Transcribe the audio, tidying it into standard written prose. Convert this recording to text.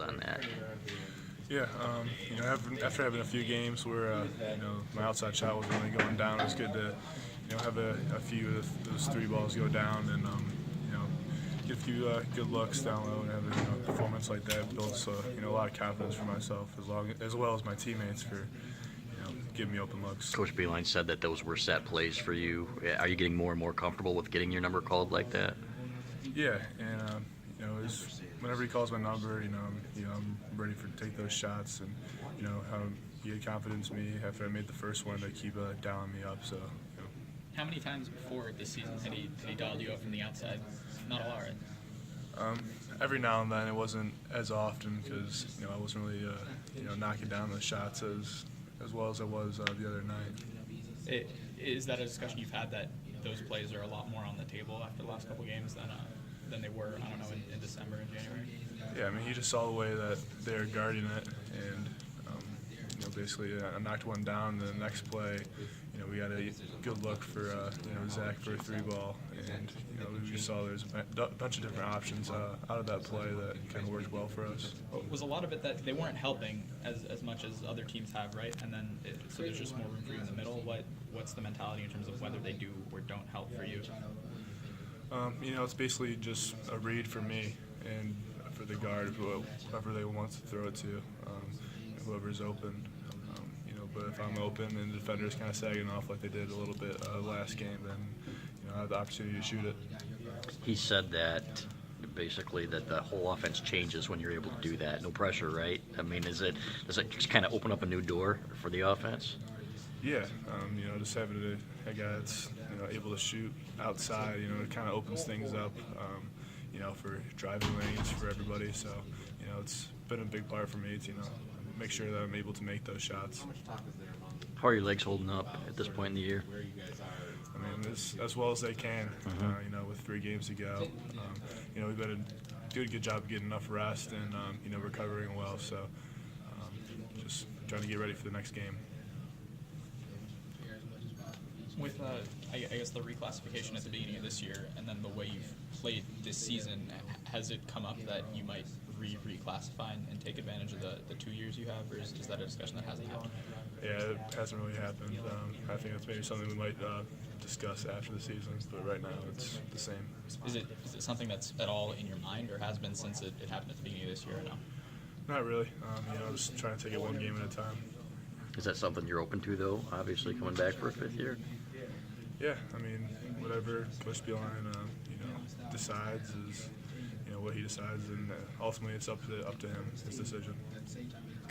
build on that. Yeah, after having a few games where my outside shot wasn't really going down, it was good to have a few of those three balls go down and get a few good looks down low and have a performance like that builds a lot of confidence for myself as well as my teammates for giving me open looks. Coach Beeline said that those were set plays for you. Are you getting more and more comfortable with getting your number called like that? Yeah, and whenever he calls my number, I'm ready to take those shots, and how he had confidence in me after I made the first one to keep dialing me up. So. How many times before this season had he dialed you up from the outside? Not a lot, right? Every now and then. It wasn't as often because I wasn't really knocking down the shots as well as I was the other night. Is that a discussion you've had, that those plays are a lot more on the table after the last couple games than they were, I don't know, in December and January? Yeah, I mean, he just saw the way that they were guarding it, and basically I knocked one down. And the next play, we got a good look for Zach for a three ball, and we just saw there's a bunch of different options out of that play that kind of worked well for us. Was a lot of it that they weren't helping as much as other teams have, right? And then so there's just more room for you in the middle. What's the mentality in terms of whether they do or don't help for you? It's basically just a read for me and for the guard, whoever they want to throw it to, whoever's open. But if I'm open and the defender's kind of sagging off like they did a little bit last game, then I have the opportunity to shoot it. He said that basically that the whole offense changes when you're able to do that. No pressure, right? I mean, does it just kind of open up a new door for the offense? Yeah, just having a guy that's able to shoot outside, it kind of opens things up, for driving lanes for everybody. So, it's been a big part for me to make sure that I'm able to make those shots. How are your legs holding up at this point in the year? I mean, as well as they can. With 3 games to go. We've been doing a good job of getting enough rest and recovering well. So, just trying to get ready for the next game. With, I guess, the reclassification at the beginning of this year and then the way you've played this season, has it come up that you might reclassify and take advantage of the 2 years you have, or is that a discussion that hasn't happened? Yeah, it hasn't really happened. I think that's maybe something we might discuss after the season, but right now it's the same. Is it something that's at all in your mind, or has been since it happened at the beginning of this year, or no? Not really. Just trying to take it one game at a time. Is that something you're open to, though, obviously coming back for a 5th year? Yeah, I mean, whatever Coach Beeline, decides is, what he decides, and ultimately it's up to him, his decision.